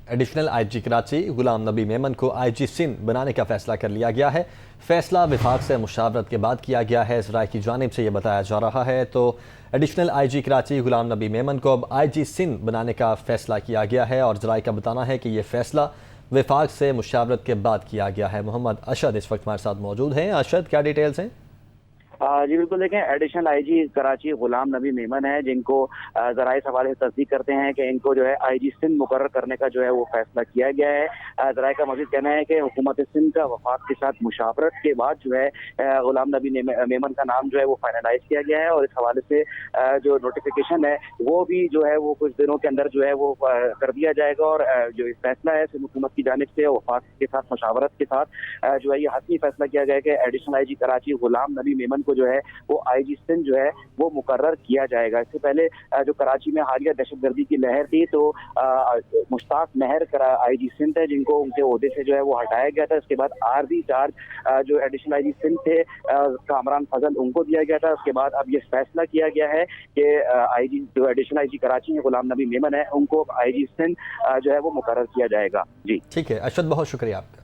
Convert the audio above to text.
Additional IG Karachi Ghulam Nabi Memon को IG Sindh बनाने का फैसला कर लिया गया है। फैसला विभाग से मुशावरत के बाद किया गया है, ज़राए की जानिब से ये बताया जा रहा है। तो एडिशनल आईजी कराची गुलाम नबी मेमन को अब आईजी सिंध बनाने का फैसला किया गया है और ज़राए का बताना है कि ये फैसला विभाग से मुशावरत के बाद किया गया है। मोहम्मद अशद इस वक्त हमारे साथ मौजूद हैं। अशद, क्या डिटेल्स हैं? जी बिल्कुल, देखें, एडिशनल आईजी कराची गुलाम नबी मेमन है, जिनको जराए हवाले से तस्दीक करते हैं कि इनको जो है आईजी सिंध मुकर्रर करने का जो है वो फैसला किया गया है। जराए का मजीद कहना है कि हुकूमत सिंध का वफाक के साथ मुशावरत के बाद जो है गुलाम नबी मेमन का नाम जो है वो फाइनलाइज किया गया है और इस हवाले से जो नोटिफिकेशन है वो भी जो है वो कुछ दिनों के अंदर जो है वो कर दिया जाएगा। और जो फैसला है हुकूमत की जानिब से वफाक के साथ मुशावरत के साथ जो है ये हतमी फैसला किया गया है कि एडिशनल आईजी कराची गुलाम नबी मेमन को जो है वो आईजी सिंध जो है वो मुकर्रर किया जाएगा। इससे पहले जो कराची में हालिया दहशतगर्दी की लहर थी तो मुश्ताक महर आईजी सिंध है, जिनको उनके ओहदे से जो है वो हटाया गया था। इसके बाद आरजी चार्ज जो एडिशनल आईजी सिंध थे कामरान फजल, उनको दिया गया था। उसके बाद अब ये फैसला किया गया है कि आईजी जो एडिशनल आईजी कराची है गुलाम नबी मेमन है, उनको आईजी सिंध जो है वो मुकर्रर किया जाएगा। जी ठीक है अशद, बहुत शुक्रिया आपका।